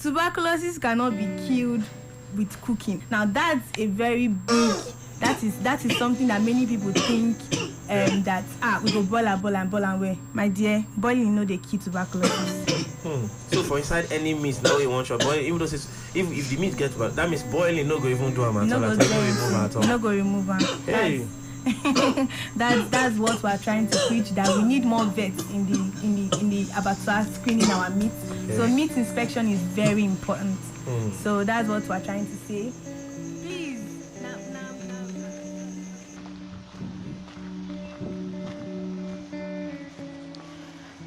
tuberculosis cannot be killed with cooking. Now that's a very big, that is something that many people think that we go boil and where. My dear, boiling no dey kill tuberculosis. So for inside any meat now you want to boil, even though if the meat gets bad, that means boiling no go even do am at all. No go remove am. Hey. That's what we're trying to preach, that we need more vets in the abattoir screening our meat. Okay. So meat inspection is very important. So that's what we're trying to say. Please, now.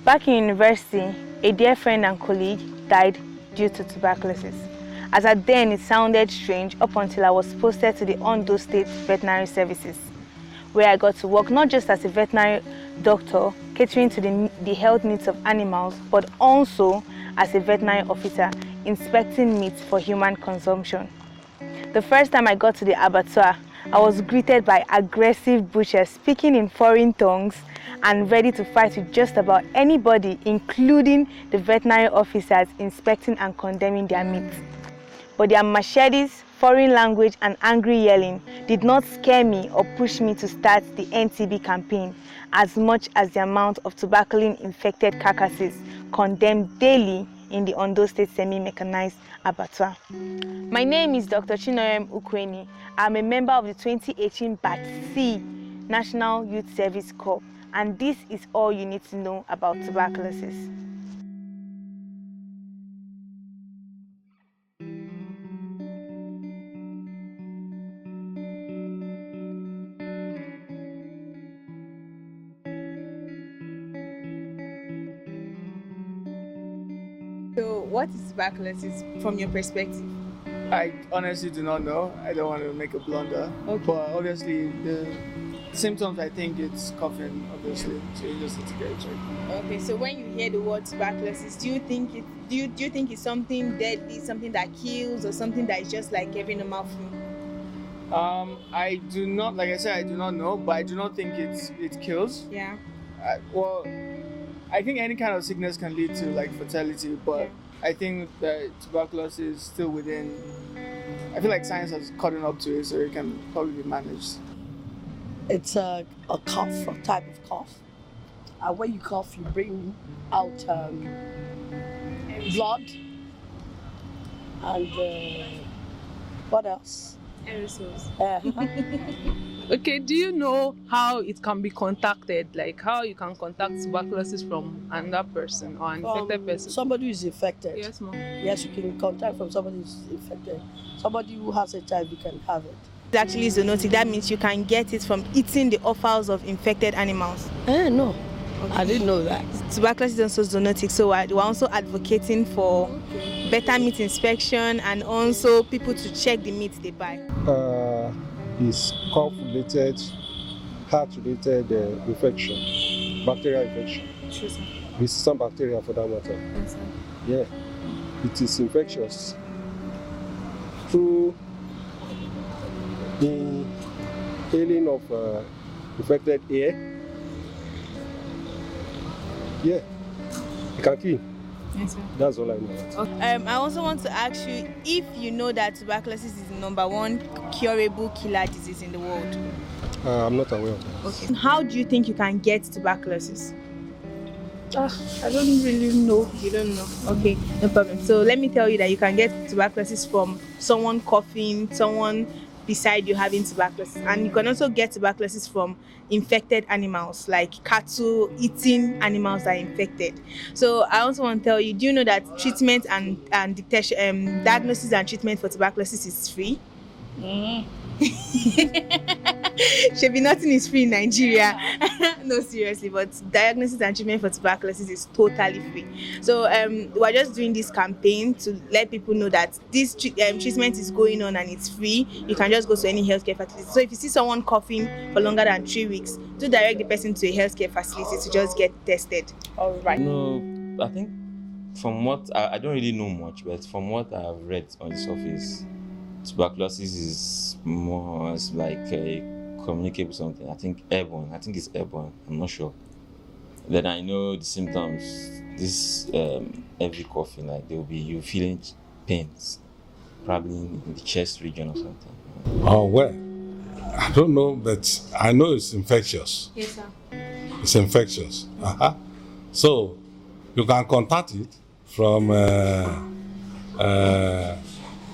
Back in university, a dear friend and colleague died due to tuberculosis. As at then, it sounded strange up until I was posted to the Ondo State Veterinary Services, where I got to work not just as a veterinary doctor catering to the health needs of animals, but also as a veterinary officer inspecting meat for human consumption. The first time I got to the abattoir, I was greeted by aggressive butchers speaking in foreign tongues and ready to fight with just about anybody, including the veterinary officers inspecting and condemning their meat. But their machetes, foreign language and angry yelling did not scare me or push me to start the NTB campaign as much as the amount of tuberculin-infected carcasses condemned daily in the Ondo State Semi-Mechanized Abattoir. My name is Dr. Chinonyerem Ukweni. I'm a member of the 2018 Batch C National Youth Service Corps, and this is all you need to know about tuberculosis. So, what is tuberculosis from your perspective? I honestly do not know. I don't want to make a blunder. Okay. But obviously, the symptoms, I think it's coughing, obviously. So you just need to get it checked. Okay, so when you hear the word tuberculosis, do you think it's something deadly, something that kills, or something that is just like every normal flu? I do not, like I said, I do not know, but I do not think it kills. Yeah. I think any kind of sickness can lead to like fatality, but yeah. I think that tuberculosis is still within. I feel like science has caught up to it, so it can probably be managed. It's a cough, a type of cough. When you cough, you bring out blood and what else? Aerosols. Okay, do you know how it can be contacted? Like how you can contact tuberculosis from another person or an infected person? Somebody who is infected. Yes, ma'am. Yes, you can contact from somebody who is infected. Somebody who has HIV can have it. It's actually zoonotic. That means you can get it from eating the offals of infected animals. No. Okay. I didn't know that. Tuberculosis is also zoonotic, so we're also advocating for better meat inspection and also people to check the meat they buy. Is cough-related, heart-related infection, bacterial infection. True, sir. Resistant bacteria for that matter. Yes, sir. Yeah, it is infectious through the inhaling of infected air. Yeah, it can kill. Yes, sir. That's all I know. Okay. I also want to ask you if you know that tuberculosis is the #1 curable killer disease in the world. I'm not aware of that. Okay. How do you think you can get tuberculosis? I don't really know. You don't know? Okay, no problem. So let me tell you that you can get tuberculosis from someone coughing, someone beside you having tuberculosis, and you can also get tuberculosis from infected animals like cattle eating animals that are infected. So I also want to tell you, do you know that treatment and detection, diagnosis and treatment for tuberculosis is free? Should be nothing is free in Nigeria. No, seriously, but diagnosis and treatment for tuberculosis is totally free. So we're just doing this campaign to let people know that this treatment is going on and it's free. You can just go to any healthcare facility. So if you see someone coughing for longer than 3 weeks, do direct the person to a healthcare facility to just get tested. All right. No, I think from what I don't really know much, but from what I've read on the surface, tuberculosis is more like a communicable something. I think airborne. I think it's airborne. I'm not sure. Then I know the symptoms. This heavy coughing, like you feeling pains, probably in the chest region or something. Oh, well, I don't know, but I know it's infectious. Yes, sir. It's infectious. So you can contact it from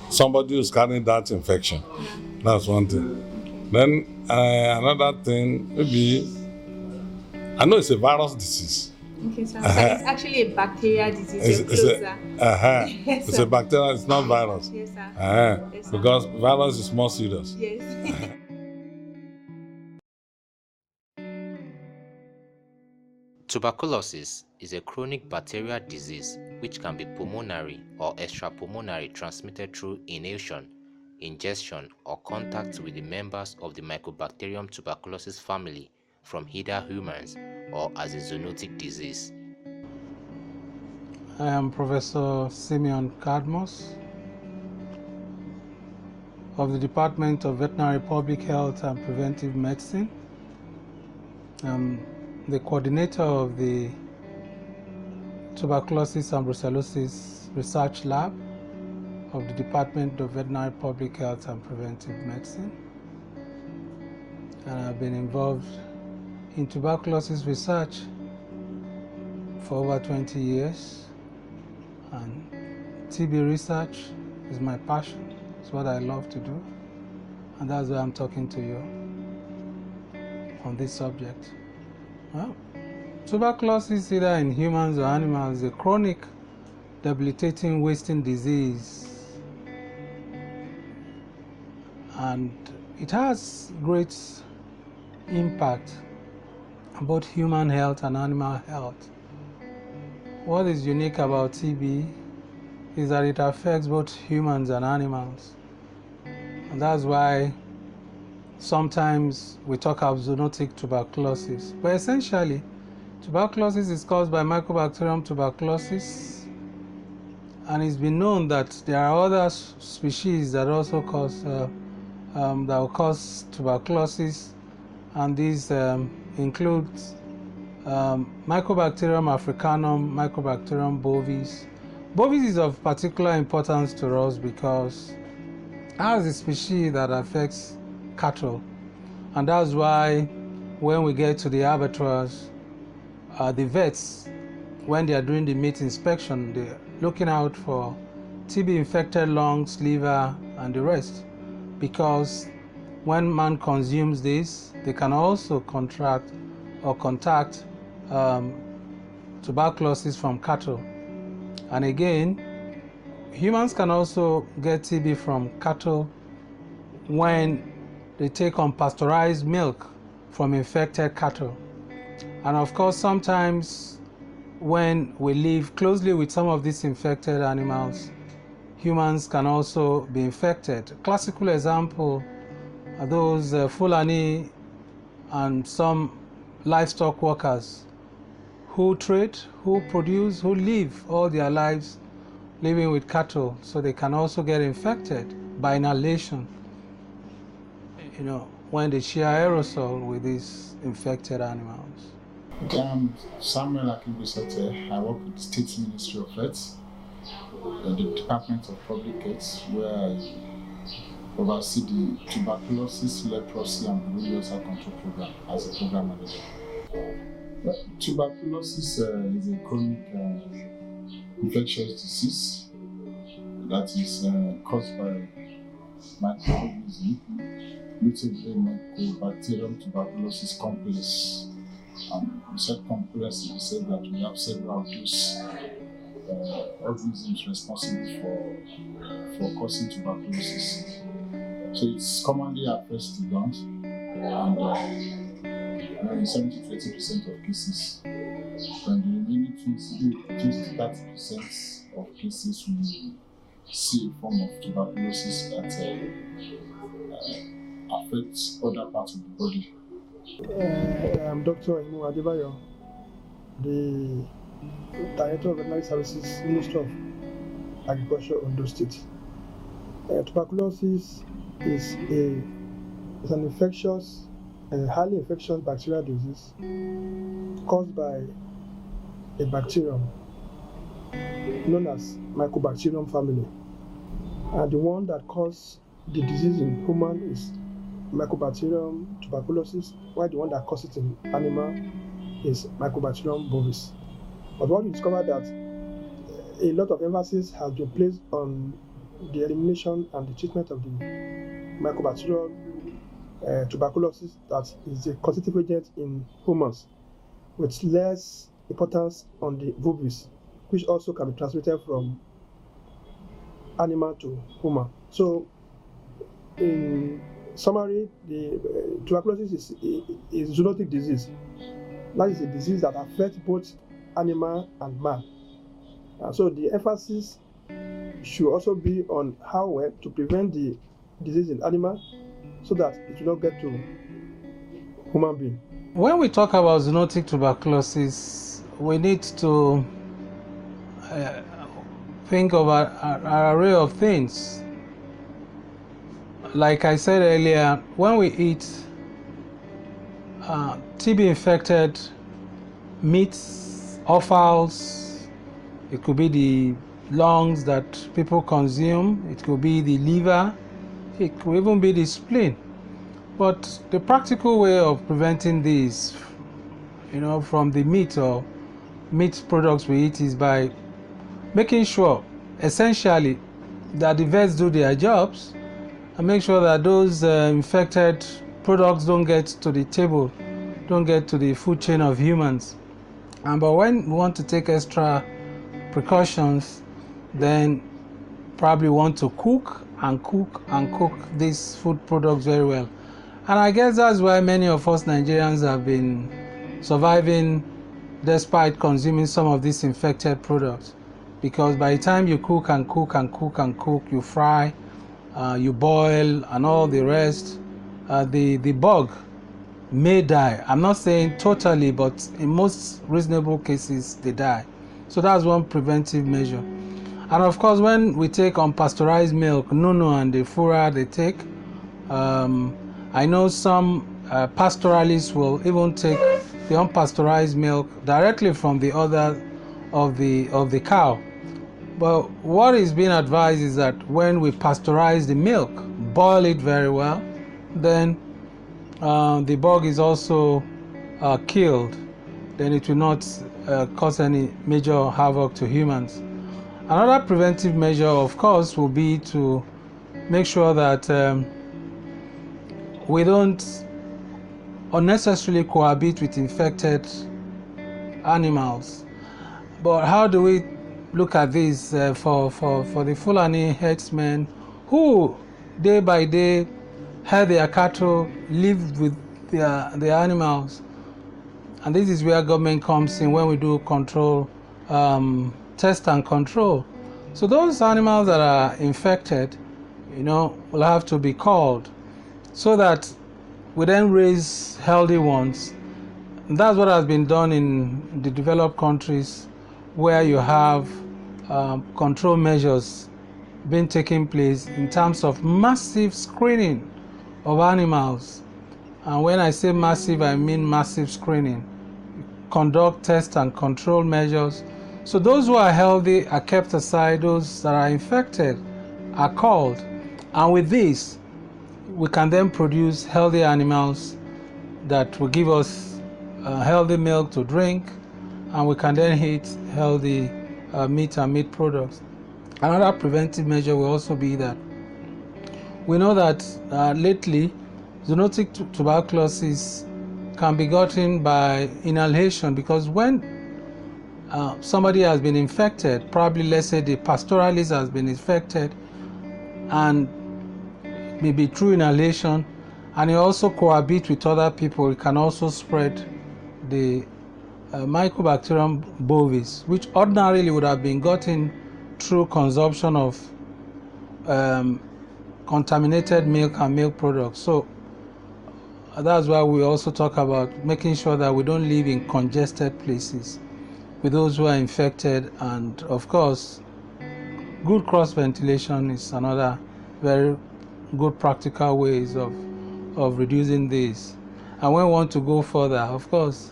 somebody who's carrying that infection. That's one thing. Then another thing, maybe, I know it's a virus disease. Okay, sir. So it's actually a bacterial disease. It's a bacteria, it's not virus. Yes, sir. Yes, sir. Because virus is more serious. Yes. Tuberculosis is a chronic bacterial disease which can be pulmonary or extrapulmonary, transmitted through inhalation, ingestion, or contact with the members of the Mycobacterium tuberculosis family from either humans or as a zoonotic disease. I am Professor Simeon Cadmos of the Department of Veterinary Public Health and Preventive Medicine. I'm the coordinator of the Tuberculosis and Brucellosis Research Lab of the Department of Veterinary Public Health and Preventive Medicine. And I've been involved in tuberculosis research for over 20 years. And TB research is my passion. It's what I love to do. And that's why I'm talking to you on this subject. Well, tuberculosis, either in humans or animals, is a chronic, debilitating, wasting disease. And it has great impact on both human health and animal health. What is unique about TB is that it affects both humans and animals. And that's why sometimes we talk of zoonotic tuberculosis. But essentially, tuberculosis is caused by Mycobacterium tuberculosis. And it's been known that there are other species that also cause that will cause tuberculosis. And these include Mycobacterium africanum, Mycobacterium bovis. Bovis is of particular importance to us because it has a species that affects cattle, and that's why when we get to the abattoirs, the vets, when they are doing the meat inspection, they're looking out for TB infected lungs, liver, and the rest, because when man consumes this, they can also contract or contact tuberculosis from cattle. And again, humans can also get TB from cattle when they take unpasteurized milk from infected cattle. And of course, sometimes when we live closely with some of these infected animals, humans can also be infected. A classical example are those Fulani and some livestock workers who trade, who produce, who live all their lives living with cattle, so they can also get infected by inhalation, when they share aerosol with these infected animals. I'm Samuel Akimbisete. I work with the State Ministry of Health, the Department of Public Health, where I oversee the Tuberculosis, Leprosy, and Borreliosis Control Program as a program manager. Tuberculosis is a chronic infectious disease that is caused by microorganisms, notably Mycobacterium tuberculosis complex. We said complex, we said that we have several of those organisms responsible for causing tuberculosis. So it's commonly affects the lungs, and in 70 to 80% of cases, and the remaining 20 to 30% of cases we see a form of tuberculosis that affects other parts of the body. I'm Dr. Imu Adebayo, the Director of Veterinary Services, Ministry of Agriculture, Ondo State. Tuberculosis is an infectious, highly infectious bacterial disease caused by a bacterium known as Mycobacterium family. And the one that causes the disease in human is Mycobacterium tuberculosis, while the one that causes it in animal is Mycobacterium bovis. But what we discovered that a lot of emphasis has been placed on the elimination and the treatment of the Mycobacterium tuberculosis that is a causative agent in humans, with less importance on the bovis, which also can be transmitted from animal to human. So, in summary, the tuberculosis is a zoonotic disease. That is a disease that affects both animal and man. So the emphasis should also be on how well to prevent the disease in animal so that it will not get to human being. When we talk about zoonotic tuberculosis, we need to think of an array of things. Like I said earlier, when we eat TB-infected meats, offals, it could be the lungs that people consume, it could be the liver, it could even be the spleen. But the practical way of preventing these, from the meat or meat products we eat is by making sure, essentially, that the vets do their jobs and make sure that those infected products don't get to the table, don't get to the food chain of humans. But when we want to take extra precautions, then probably want to cook these food products very well. And I guess that's why many of us Nigerians have been surviving despite consuming some of these infected products. Because by the time you cook, you fry, you boil and all the rest, the bug may die. I'm not saying totally, but in most reasonable cases, they die. So that's one preventive measure. And of course, when we take unpasteurized milk, Nunu and the Fura they take, I know some pastoralists will even take the unpasteurized milk directly from the udder of the cow. But what is being advised is that when we pasteurize the milk, boil it very well, then the bug is also killed. Then it will not cause any major havoc to humans. Another preventive measure, of course, will be to make sure that we don't unnecessarily cohabit with infected animals. But how do we look at this for the Fulani herdsmen who day by day herd their cattle, live with their animals? And this is where government comes in when we do control, test and control. So those animals that are infected, will have to be called so that we then raise healthy ones. And that's what has been done in the developed countries where you have control measures being taken place in terms of massive screening of animals. And when I say massive, I mean massive screening. Conduct test and control measures. So those who are healthy are kept aside, those that are infected are called. And with this, we can then produce healthy animals that will give us healthy milk to drink, and we can then eat healthy meat and meat products. Another preventive measure will also be that we know that lately zoonotic tuberculosis can be gotten by inhalation, because when somebody has been infected, probably let's say the pastoralist has been infected, and maybe through inhalation, and it also cohabit with other people, it can also spread the Mycobacterium bovis, which ordinarily would have been gotten through consumption of contaminated milk and milk products. So that's why we also talk about making sure that we don't live in congested places with those who are infected. And of course, good cross ventilation is another very good practical ways of reducing this. And when we want to go further, of course,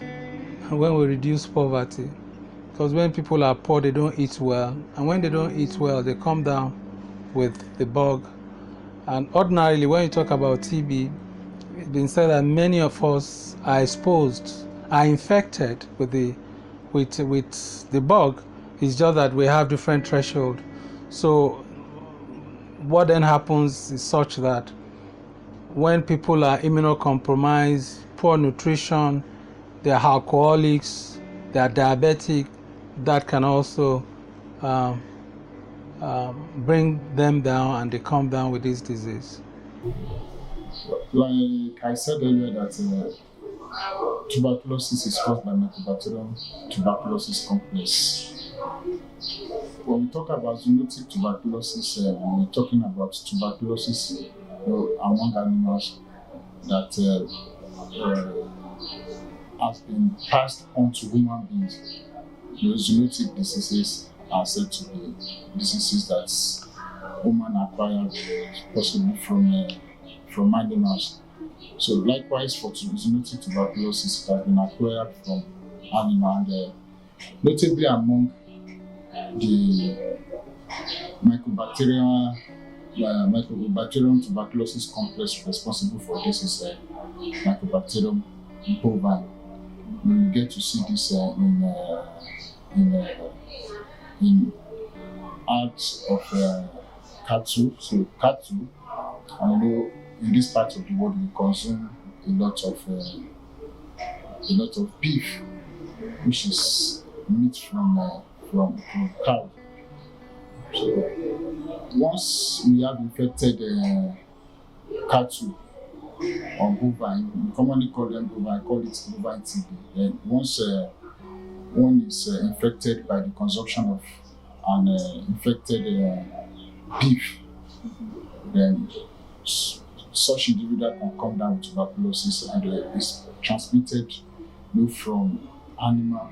when we reduce poverty, because when people are poor, they don't eat well, and when they don't eat well, they come down with the bug. And ordinarily, when you talk about TB, it's been said that many of us are infected with the bug. It's just that we have different threshold. So what then happens is such that when people are immunocompromised, poor nutrition, they're alcoholics, they're diabetic, that can also bring them down, and they come down with this disease. Like I said earlier, that tuberculosis is caused by Mycobacterium tuberculosis complex. When we talk about zoonotic tuberculosis, we're talking about tuberculosis among animals that has been passed on to human beings. Those zoonotic diseases are said to be diseases that human acquired, possibly from animals. So likewise for zoonotic tuberculosis, it has been acquired from animals, and notably among the Mycobacterium tuberculosis complex responsible for this is Mycobacterium bovine. We get to see this in herds of cattle. So cattle, I know in this part of the world we consume a lot of beef, which is meat from cow. So once we have infected cattle or bovine, we commonly call them bovine, call it bovine TB. Then once one is infected by the consumption of an infected beef, then such individual can come down with tuberculosis, and is transmitted from animal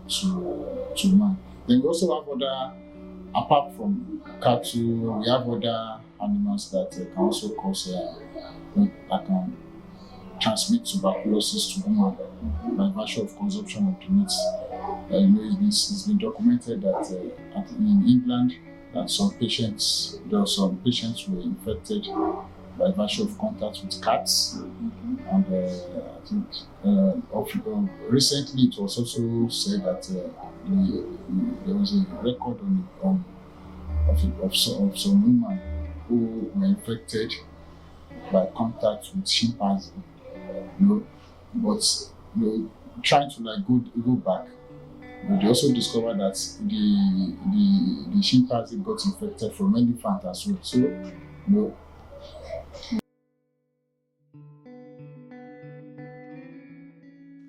to man. Then we also have apart from cattle, we have other animals that can also cause that can transmit tuberculosis to human by virtue of consumption of the meat. It's been documented that in England that some patients were infected by virtue of contact with cats, and I think recently it was also said that there was a record of some women who were infected by contact with chimpanzee. But trying to go back, they also discovered that the chimpanzee got infected from elephant as well. So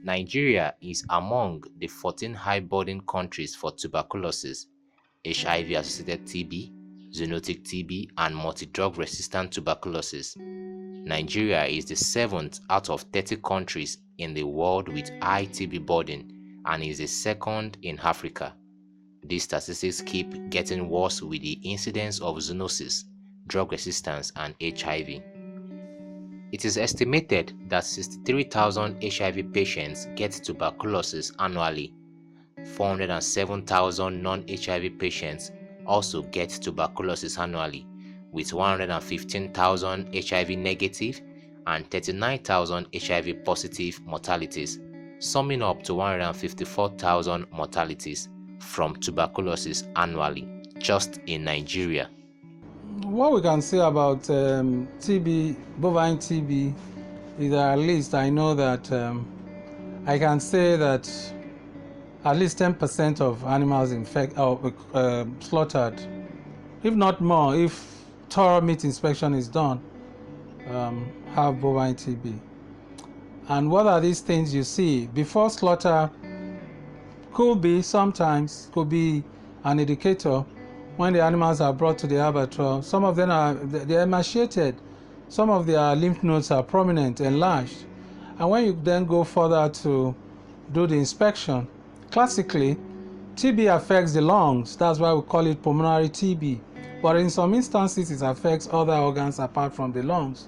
Nigeria is among the 14 high-burden countries for tuberculosis, HIV-associated TB, zoonotic TB, and multi-drug-resistant tuberculosis. Nigeria is the 7th out of 30 countries in the world with high TB burden and is the 2nd in Africa. These statistics keep getting worse with the incidence of zoonosis, drug resistance, and HIV. It is estimated that 63,000 HIV patients get tuberculosis annually. 407,000 non-HIV patients also get tuberculosis annually, with 115,000 HIV negative and 39,000 HIV positive mortalities, summing up to 154,000 mortalities from tuberculosis annually, just in Nigeria. What we can say about TB, bovine TB, is that at least I know that I can say that at least 10% of animals slaughtered, if not more, if thorough meat inspection is done, have bovine TB. And what are these things you see before slaughter? Could be an indicator. When the animals are brought to the abattoir, some of them they're emaciated, some of their lymph nodes are prominent, enlarged. And when you then go further to do the inspection, classically, TB affects the lungs. That's why we call it pulmonary TB. But in some instances, it affects other organs apart from the lungs.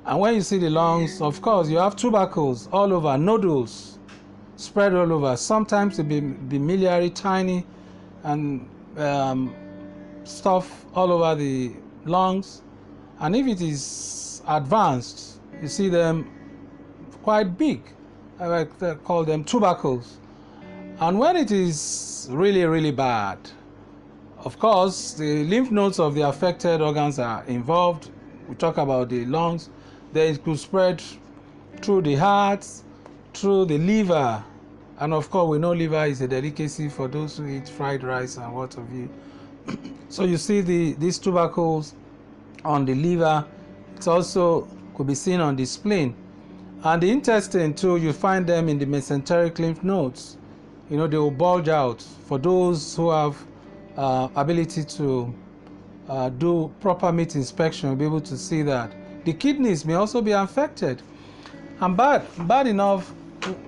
And when you see the lungs, of course, you have tubercles all over, nodules spread all over. Sometimes it be miliary, tiny, and stuff all over the lungs, and if it is advanced, you see them quite big. I like to call them tubercles. And when it is really, really bad, of course, the lymph nodes of the affected organs are involved. We talk about the lungs. Then it could spread through the heart, through the liver. And of course, we know liver is a delicacy for those who eat fried rice and what have you. So you see these tubercles on the liver. It also could be seen on the spleen. And the intestine too, you find them in the mesenteric lymph nodes. They will bulge out. For those who have ability to do proper meat inspection, you'll be able to see that. The kidneys may also be affected. And bad enough,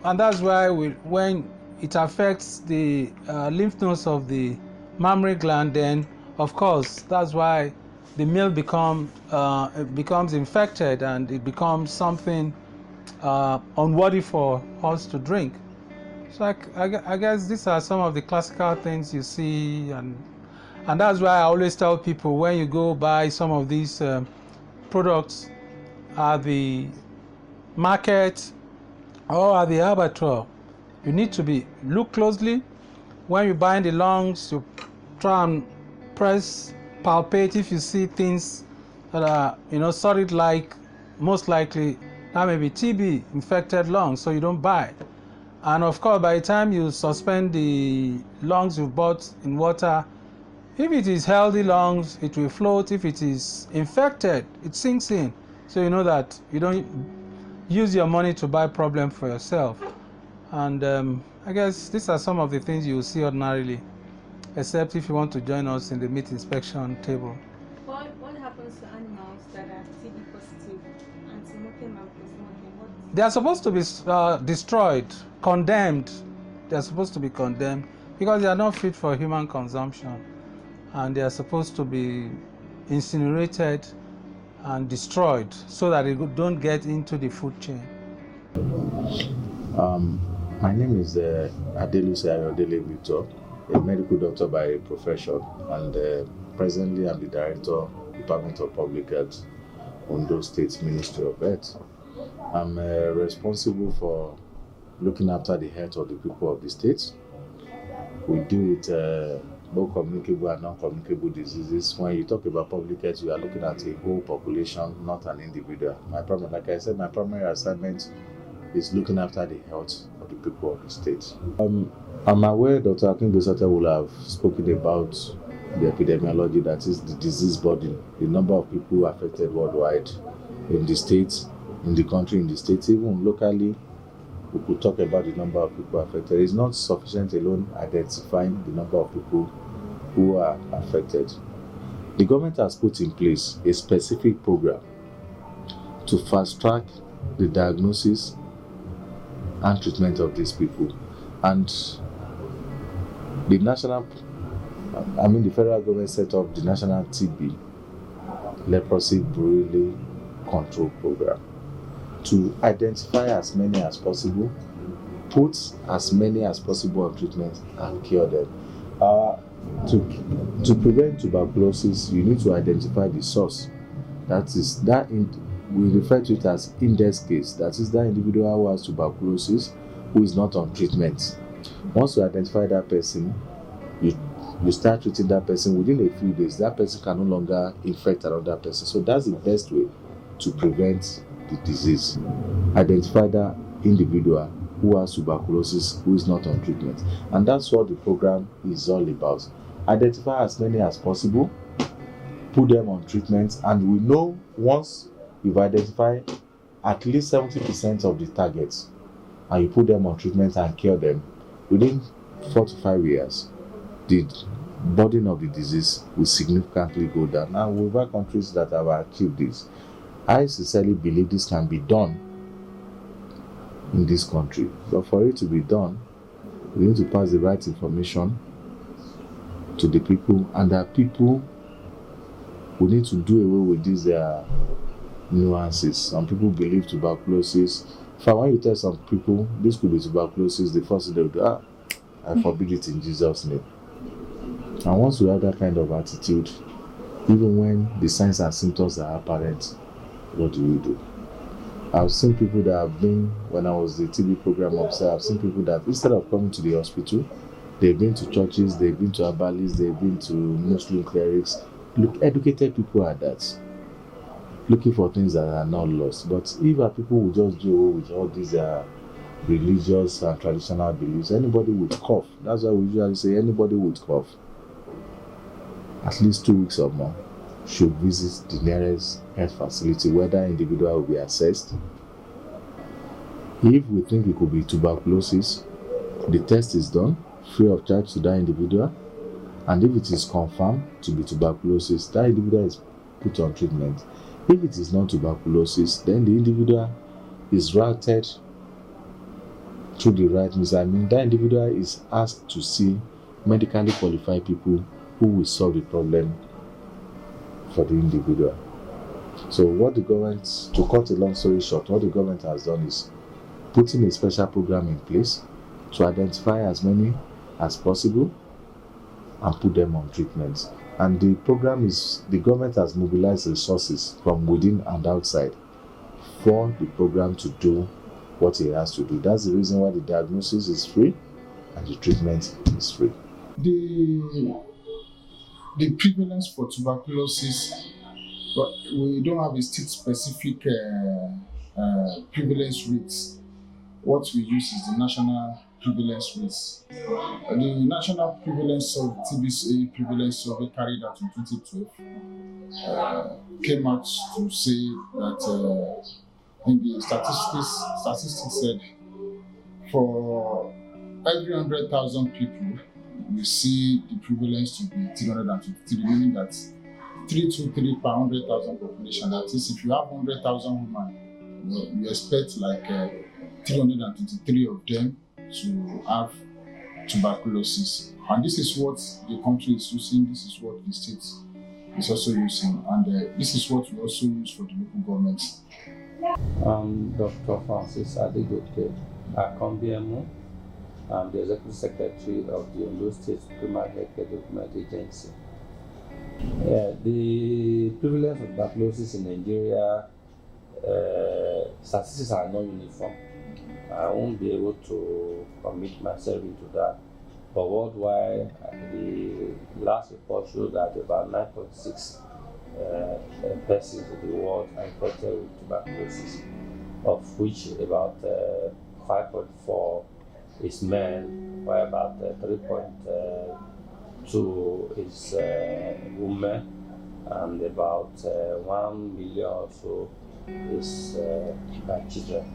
and that's why when it affects the lymph nodes of the mammary gland, then of course that's why the milk becomes infected and it becomes something unworthy for us to drink. So I guess these are some of the classical things you see, and that's why I always tell people, when you go buy some of these products at the market or at the abattoir, you need to look closely. When you buy the lungs, you try and palpate. If you see things that are solid, like, most likely that may be TB infected lungs, so you don't buy. And of course, by the time you suspend the lungs you bought in water, if it is healthy lungs, it will float. If it is infected, it sinks in. So you know that you don't use your money to buy problem for yourself. And I guess these are some of the things you will see ordinarily, except if you want to join us in the meat inspection table. What happens to animals that are TB positive and smoking and post-smoking? They are supposed to be destroyed, condemned. They are supposed to be condemned because they are not fit for human consumption, and they are supposed to be incinerated and destroyed so that they don't get into the food chain. My name is Adelusi Ayodele Victor, a medical doctor by profession, and presently I'm the director, Department of Public Health, Ondo State Ministry of Health. I'm responsible for looking after the health of the people of the state. We deal with both communicable and non-communicable diseases. When you talk about public health, you are looking at a whole population, not an individual. Like I said, my primary assignment is looking after the health of the people of the state. I'm aware Dr. Akingbesota will have spoken about the epidemiology, that is the disease burden, the number of people affected worldwide, in the states, in the country, in the states, even locally. We could talk about the number of people affected. It's not sufficient alone identifying the number of people who are affected. The government has put in place a specific program to fast track the diagnosis and treatment of these people. And the federal government set up the National TB Leprosy Borreliosis Control Program to identify as many as possible, put as many as possible on treatment, and cure them. To prevent tuberculosis, you need to identify the source. We refer to it as index case. That is that individual who has tuberculosis who is not on treatment. Once you identify that person, you start treating that person. Within a few days, that person can no longer infect another person. So that's the best way to prevent the disease. Identify that individual who has tuberculosis who is not on treatment. And that's what the program is all about. Identify as many as possible, put them on treatment, and we know once you've identified at least 70% of the targets and you put them on treatment and cure them, within 4 to 5 years, the burden of the disease will significantly go down. Now, we've got countries that have achieved this. I sincerely believe this can be done in this country. But for it to be done, we need to pass the right information to the people, and that people will need to do away with these nuances. Some people believe tuberculosis. When you tell some people this could be tuberculosis, the first thing they will do, I forbid it in Jesus' name. And once you have that kind of attitude, even when the signs and symptoms are apparent, what do? I've seen people that have been, when I was the TB program officer, I've seen people that instead of coming to the hospital, they've been to churches, they've been to herbalists, they've been to Muslim clerics. Look, educated people are that, looking for things that are not lost. But if our people will just do with all these religious and traditional beliefs, anybody would cough. That's why we usually say anybody would cough, at least 2 weeks or more, should visit the nearest health facility where that individual will be assessed. If we think it could be tuberculosis, the test is done free of charge to that individual, and if it is confirmed to be tuberculosis, that individual is put on treatment. If it is not tuberculosis, then the individual is routed through the right means. I mean, that individual is asked to see medically qualified people who will solve the problem for the individual. So what the government, to cut a long story short, what the government has done is putting a special program in place to identify as many as possible and put them on treatment. And the program is, the government has mobilized resources from within and outside for the program to do what it has to do. That's the reason why the diagnosis is free and the treatment is free. The prevalence for tuberculosis, but we don't have a state-specific prevalence rates. What we use is the national prevalence rates. The national prevalence of TBC prevalence survey carried out in 2012 came out to say that in the statistics said for every 100,000 people, we see the prevalence to be 353, meaning that 323 per 100,000 population. That is, if you have 100,000 women, you expect like 323 of them to have tuberculosis. And this is what the country is using, this is what the state is also using, and this is what we also use for the local governments. Dr. Francis Adegoke Akombiemu. I'm the Executive Secretary of the Ondo State Primary Healthcare Development Agency. The prevalence of tuberculosis in Nigeria, statistics are not uniform. I won't be able to commit myself into that. But worldwide, the last report showed that about 9.6 persons in the world are infected with tuberculosis, of which about 5.4 is men, while about 3.2 is women, and about 1 million or so is by children.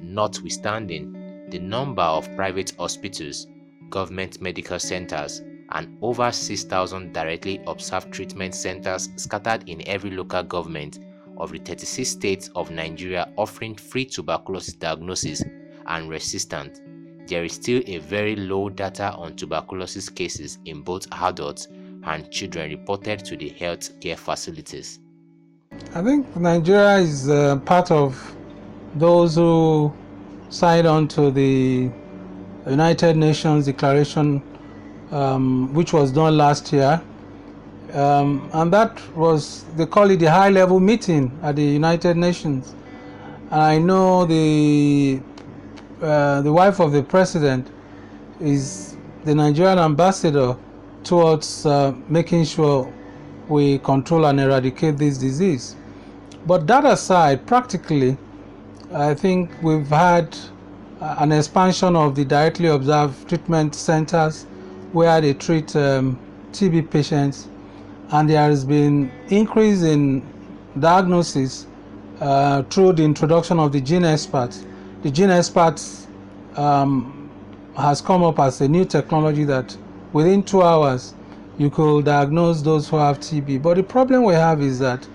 Notwithstanding, the number of private hospitals, government medical centers, and over 6,000 directly observed treatment centers scattered in every local government of the 36 states of Nigeria offering free tuberculosis diagnosis and resistant, there is still a very low data on tuberculosis cases in both adults and children reported to the health care facilities. I think Nigeria is part of those who signed on to the United Nations Declaration, which was done last year. And that was, they call it the high-level meeting at the United Nations. And I know the wife of the president is the Nigerian ambassador towards making sure we control and eradicate this disease. But that aside, practically, I think we've had an expansion of the directly observed treatment centers where they treat TB patients, and there has been increase in diagnosis through the introduction of the gene experts. The gene experts has come up as a new technology that within 2 hours you could diagnose those who have TB. But the problem we have is that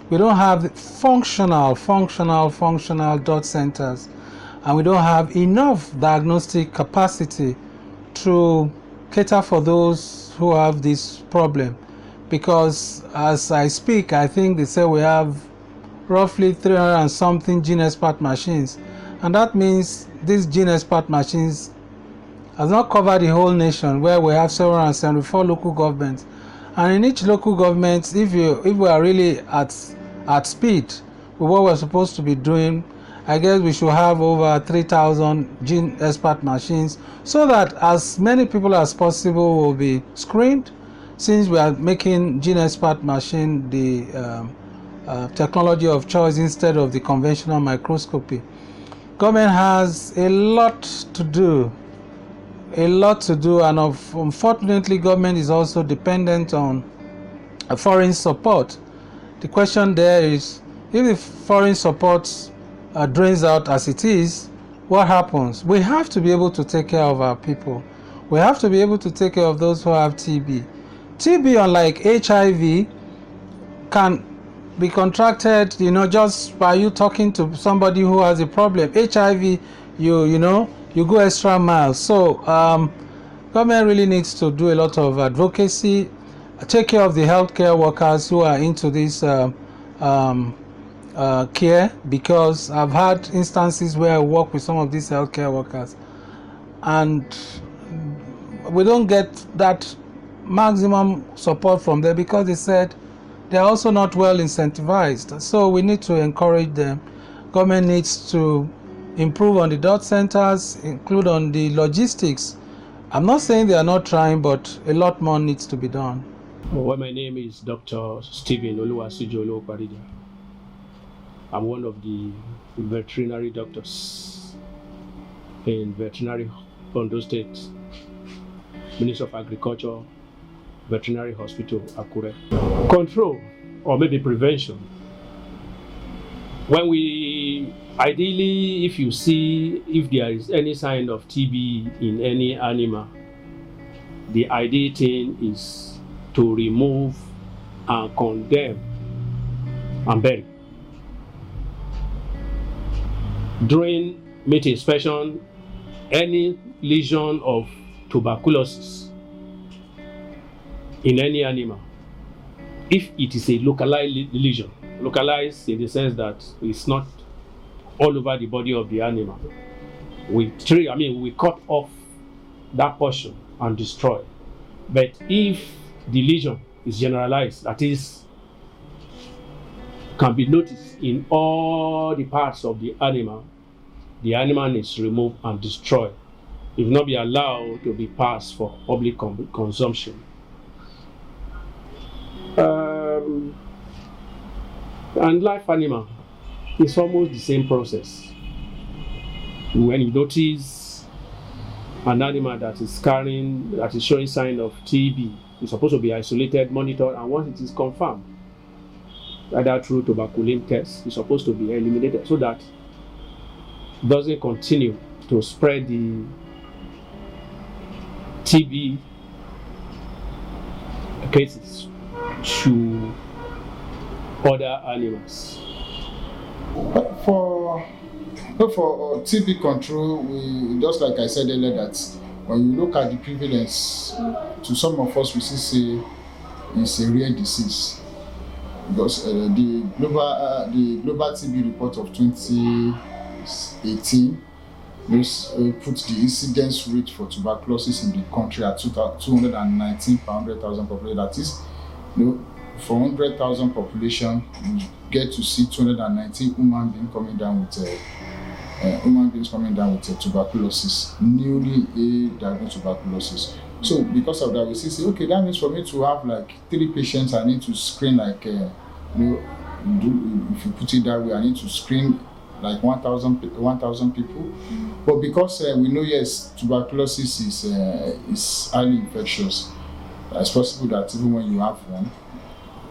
we don't have functional dot centers, and we don't have enough diagnostic capacity to cater for those who have this problem. Because as I speak, I think they say we have roughly 300 and something gene expert machines, And that means these gene expert machines has not covered the whole nation, where we have 774 local governments. And in each local government, if we are really at speed with what we're supposed to be doing, I guess we should have over 3,000 gene expert machines, so that as many people as possible will be screened, since we are making gene expert machine the technology of choice instead of the conventional microscopy. Government has a lot to do, and unfortunately government is also dependent on foreign support. The question there is, if the foreign support drains out as it is, what happens? We have to be able to take care of our people. We have to be able to take care of those who have TB. TB, unlike HIV, can be contracted, just by you talking to somebody who has a problem. HIV, you go extra miles. So government really needs to do a lot of advocacy, take care of the healthcare workers who are into this care, because I've had instances where I work with some of these healthcare workers and we don't get that maximum support from them, because they said they're also not well incentivized. So we need to encourage them. Government needs to improve on the dot centers, include on the logistics. I'm not saying they are not trying, but a lot more needs to be done. Well, my name is Dr. Stephen Oluwasujolo Okwarija. I'm one of the veterinary doctors in Veterinary Ondo State, Ministry of Agriculture, Veterinary Hospital, Akure. Control, or maybe prevention. When ideally, if you see if there is any sign of TB in any animal, the ideal thing is to remove and condemn and bury. During meat inspection, any lesion of tuberculosis in any animal, if it is a localized lesion, localized in the sense that it's not all over the body of the animal, we cut off that portion and destroy. But if the lesion is generalized, that is, can be noticed in all the parts of the animal is removed and destroyed. It will not be allowed to be passed for public consumption. And live animal is almost the same process. When you notice an animal that is showing sign of TB, it's supposed to be isolated, monitored, and once it is confirmed, either through tuberculin test, it's supposed to be eliminated so that it doesn't continue to spread the TB cases to other animals. For TB control, we just like I said earlier, that when you look at the prevalence, to some of us we say it's a rare disease, because the global TB report of 2018 put the incidence rate for tuberculosis in the country at 219 per 100,000 population. That is, for 100,000 population, you get to see 219 human beings coming down with tuberculosis, newly diagnosed tuberculosis. So because of that, we say, okay, that means for me to have like 3 patients, I need to screen like, if you put it that way, I need to screen like 1,000 people. But because we know, yes, tuberculosis is highly infectious, it's possible that even when you have one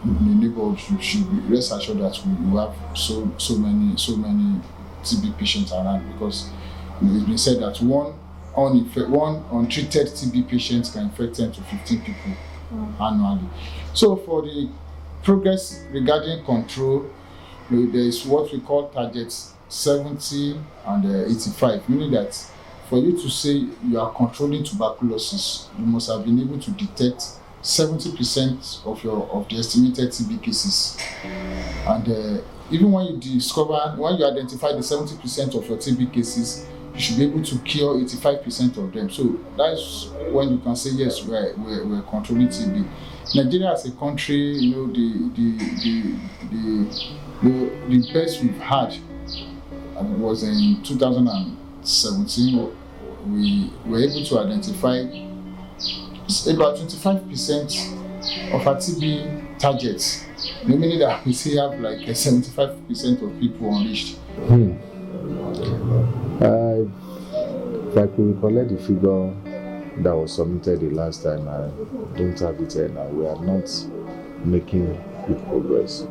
in the neighborhood, you should rest assured that you have so many TB patients around, because it's been said that one untreated TB patient can infect 10 to 15 people annually. So for the progress regarding control, there is what we call targets 70 and 85, meaning that for you to say you are controlling tuberculosis, you must have been able to detect 70% of the estimated TB cases. And even when you identify the 70% of your TB cases, you should be able to cure 85% of them. So that's when you can say yes, we're controlling TB. Nigeria as a country, the best we've had was in 2017. We were able to identify about 25% of our TB targets, meaning that we still have like 75% of people unreached. If I could recollect the figure that was submitted the last time, I don't have it here now. We are not making good progress.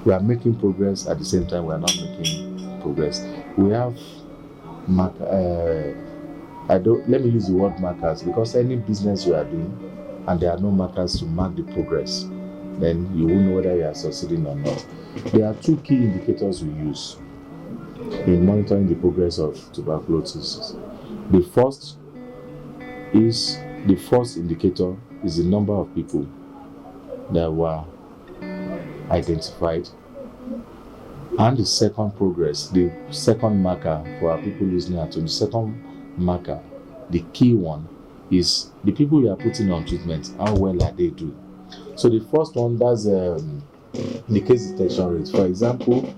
We are making progress at the same time we are not making progress. We have let me use the word markers, because any business you are doing and there are no markers to mark the progress, then you won't know whether you are succeeding or not. There are two key indicators we use in monitoring the progress of tuberculosis. The first indicator is the number of people that were identified, and the second progress, the second marker for our people listening at home, the second marker, the key one, is the people you are putting on treatment, how well are they doing. So the first one, that's the case detection rate. For example,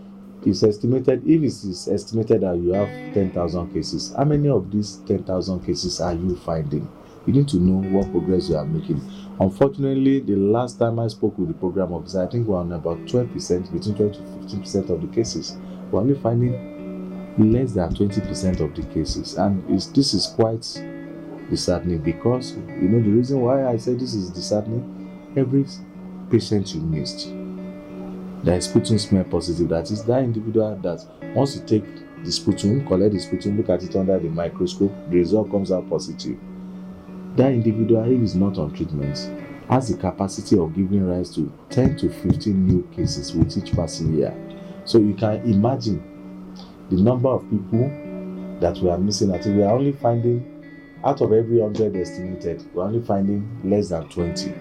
if it is estimated that you have 10,000 cases, how many of these 10,000 cases are you finding? You need to know what progress you are making. Unfortunately, the last time I spoke with the program officer, I think we're on about 12%, between 12 to 15% of the cases. We're only finding less than 20% of the cases, and this is quite disheartening, because the reason why I say this is disheartening, every patient you missed that is sputum smear positive, that is that individual that once you take the sputum, collect the sputum, look at it under the microscope, the result comes out positive. That individual, if is not on treatment, has the capacity of giving rise to 10 to 15 new cases with each passing year. So you can imagine the number of people that we are missing. I think we are only finding, out of every 100 estimated, we are only finding less than 20.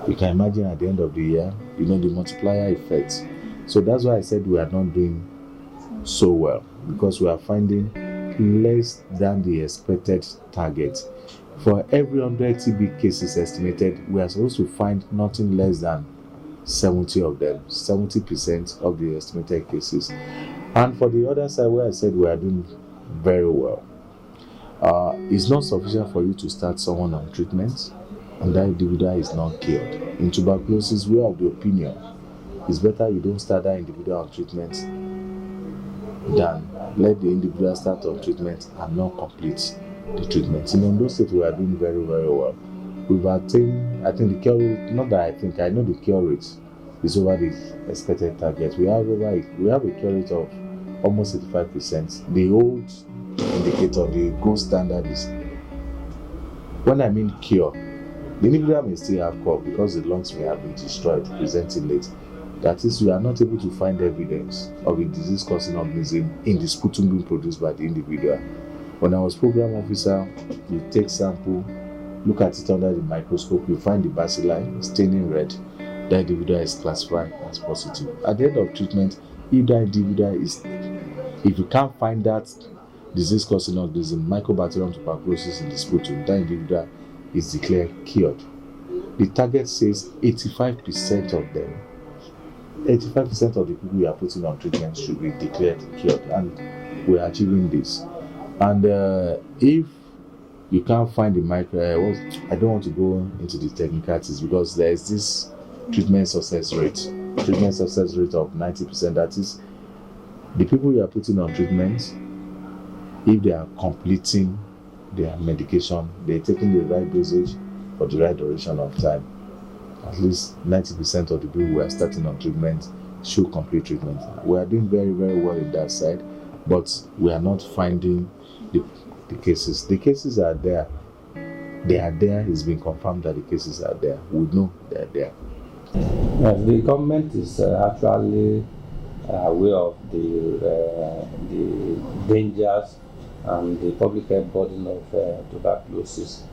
You can imagine at the end of the year, the multiplier effect. So that's why I said we are not doing so well, because we are finding less than the expected target. For every 100 TB cases estimated, we are supposed to find nothing less than 70 of them, 70% of the estimated cases. And for the other side, where I said we are doing very well, it's not sufficient for you to start someone on treatment and that individual is not cured. In tuberculosis, we have the opinion it's better you don't start that individual on treatment than let the individual start on treatment and not complete the treatment. In those states, we are doing very, very well. We've attained, I think the cure rate, not that I know the cure rate is over the expected target. We have a cure rate of almost 85%. The old indicator, the gold standard is, when I mean cure, the individual may still have cough because the lungs may have been destroyed, presenting late. That is, we are not able to find evidence of a disease-causing organism in the sputum being produced by the individual. When I was program officer, you take sample, look at it under the microscope, you find the bacilli staining red. That individual is classified as positive. At the end of treatment, if you can't find that disease-causing organism, Mycobacterium tuberculosis in the sputum, that individual is declared cured. The target says 85% of them. 85% of the people we are putting on treatment should be declared cured, and we are achieving this. And if you can't find the I don't want to go into the technicalities, because there is this treatment success rate of 90%. That is, the people you are putting on treatment, if they are completing their medication, they're taking the right dosage for the right duration of time, at least 90% of the people who are starting on treatment should complete treatment. We are doing very, very well in that side, but we are not finding the cases. The cases are there. They are there. It's been confirmed that the cases are there. We know they are there. Yes, the government is actually aware of the dangers and the public health burden of tuberculosis.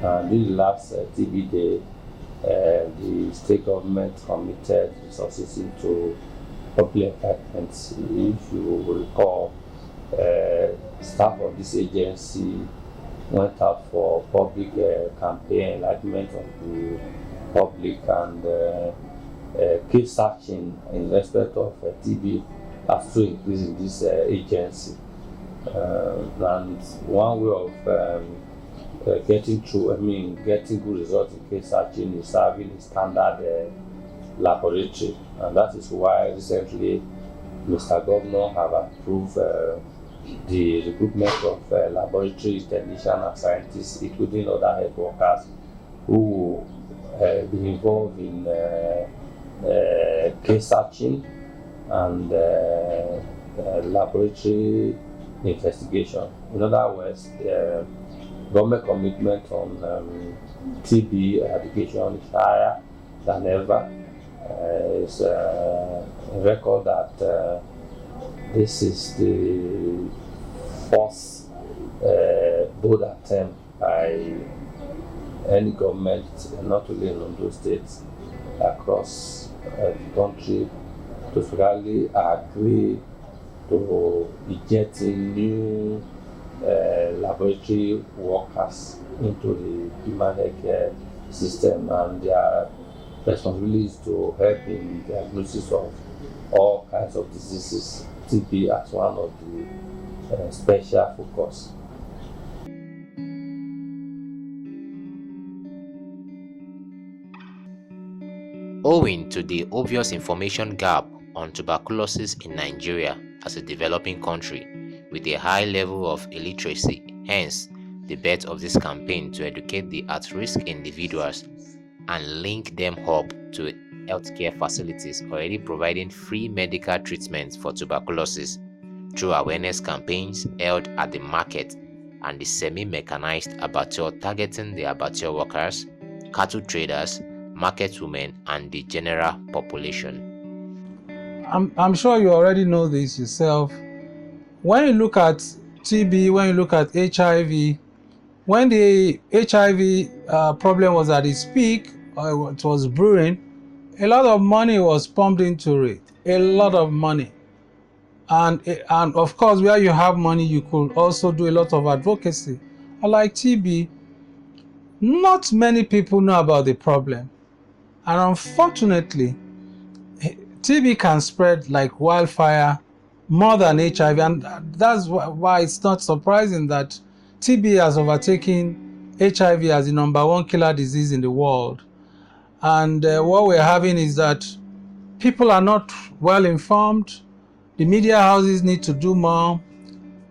During the last TB day, the state government committed resources into public enlightenment. If you will recall, staff of this agency went out for public campaign enlightenment of the public, and case searching in respect of TB has to increase in this agency. And one way of getting good results in case searching is having a standard laboratory, and that is why recently Mr. Governor have approved the recruitment of laboratory technicians and scientists, including other health workers, who will be involved in case searching and laboratory investigation. In other words, government commitment on TB eradication is higher than ever. It's a record that this is the first bold attempt by any government, not only in Ondo State, across the country, to really agree to injecting new laboratory workers into the human health care system, and their responsibility is to help in the diagnosis of all kinds of diseases, TB as one of the special focus. Owing to the obvious information gap on tuberculosis in Nigeria as a developing country with a high level of illiteracy, hence the birth of this campaign to educate the at-risk individuals and link them up to healthcare facilities already providing free medical treatment for tuberculosis through awareness campaigns held at the market and the semi-mechanized abattoir targeting the abattoir workers, cattle traders, market women, and the general population. I'm sure you already know this yourself. When you look at TB, when you look at HIV, when the HIV problem was at its peak, or it was brewing, a lot of money was pumped into it. A lot of money. And of course, where you have money, you could also do a lot of advocacy. Unlike TB, not many people know about the problem. And unfortunately, TB can spread like wildfire more than HIV, and that's why it's not surprising that TB has overtaken HIV as the #1 killer disease in the world. And what we're having is that people are not well informed. The media houses need to do more.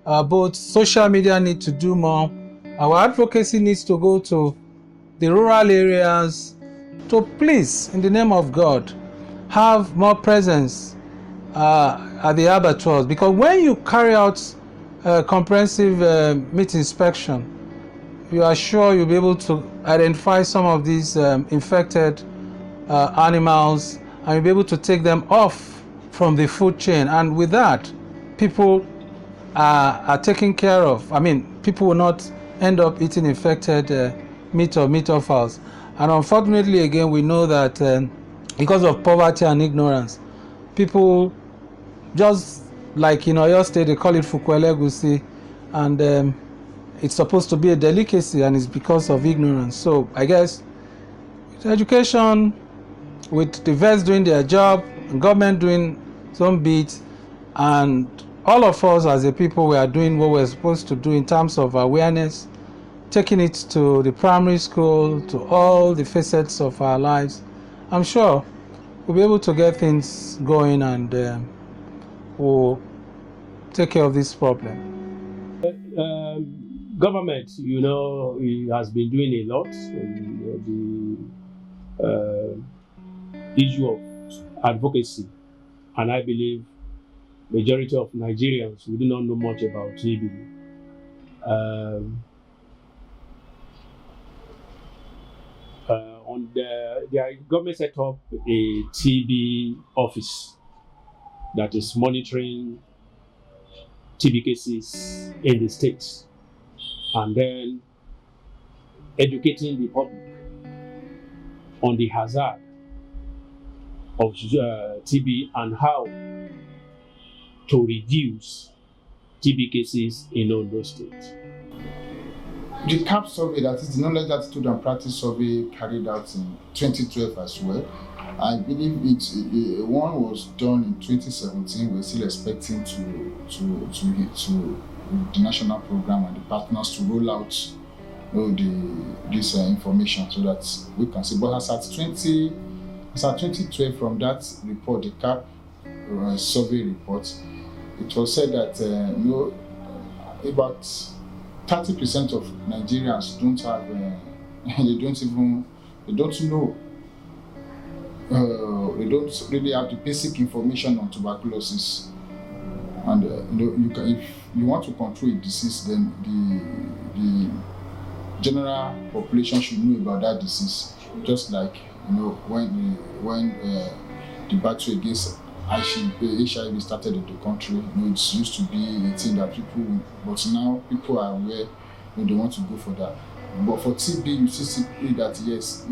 Both social media need to do more. Our advocacy needs to go to the rural areas to please, in the name of God, have more presence at the abattoirs, because when you carry out comprehensive meat inspection, you are sure you'll be able to identify some of these infected animals, and you'll be able to take them off from the food chain, and with that, people are taken care of. I mean, people will not end up eating infected meat or meat offals. And unfortunately, again, we know that because of poverty and ignorance, people, just like in Oyo State, they call it fukwelegusi, and it's supposed to be a delicacy, and it's because of ignorance. So I guess education, with the vets doing their job, government doing some bits, and all of us as a people, we are doing what we're supposed to do in terms of awareness, taking it to the primary school, to all the facets of our lives. I'm sure we'll be able to get things going, and we'll take care of this problem. Government, it has been doing a lot in the issue of advocacy, and I believe majority of Nigerians, we do not know much about TB. The government set up a TB office that is monitoring TB cases in the states, and then educating the public on the hazard of TB and how to reduce TB cases in Ondo State. The CAP survey, that is the Knowledge, Attitude and Practice survey, carried out in 2012 as well. I believe one was done in 2017. We're still expecting to the national program and the partners to roll out this information so that we can see. But as at 2012, from that report, the CAP survey report, it was said that about 30% of Nigerians don't have, they don't really have the basic information on tuberculosis. And if you want to control a disease, then the general population should know about that disease. Just like when the battle against HIV started in the country, it used to be a thing that but now people are aware, they want to go for that. But for TB, you see that yes,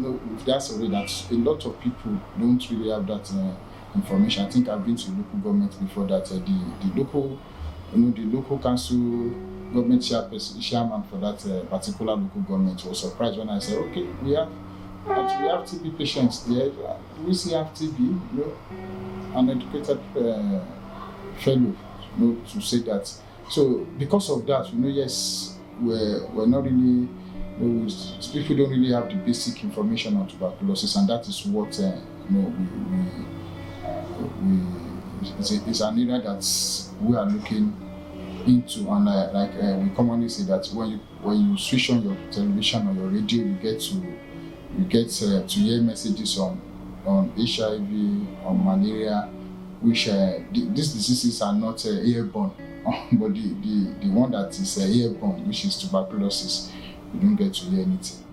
that's already that a lot of people don't really have that information. I think I've been to local government before that. The local council government chairman for that particular local government was surprised when I said, okay, we have TB patients there. We still have TB, an educated fellow, to say that. So because of that, yes, we're not really, people don't really have the basic information on tuberculosis, and that is what it's an area that we are looking into. And we commonly say that when you switch on your television or your radio, you get to hear messages on HIV, on malaria, which these diseases are not airborne, but the one that is airborne, which is tuberculosis, you don't get to hear anything.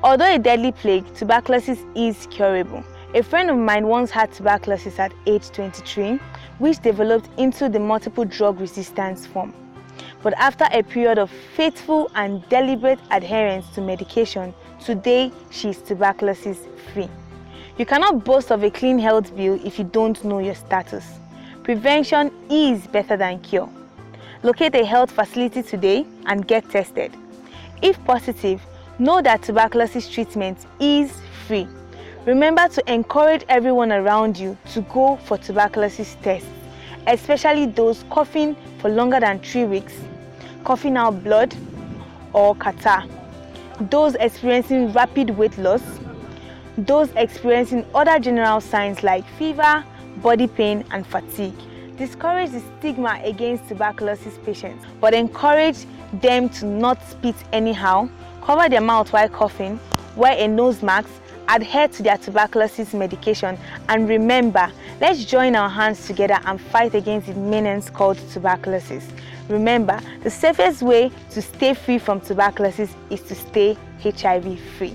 Although a deadly plague, tuberculosis is curable. A friend of mine once had tuberculosis at age 23, which developed into the multiple drug resistance form. But after a period of faithful and deliberate adherence to medication, today she is tuberculosis free. You cannot boast of a clean health bill if you don't know your status. Prevention is better than cure. Locate a health facility today and get tested. If positive, know that tuberculosis treatment is free. Remember to encourage everyone around you to go for tuberculosis tests, especially those coughing for longer than 3 weeks, coughing out blood or catarrh, those experiencing rapid weight loss, those experiencing other general signs like fever, body pain and fatigue. Discourage the stigma against tuberculosis patients, but encourage them to not spit anyhow, cover their mouth while coughing, wear a nose mask, adhere to their tuberculosis medication, and remember, let's join our hands together and fight against the menace called tuberculosis. Remember, the safest way to stay free from tuberculosis is to stay HIV free.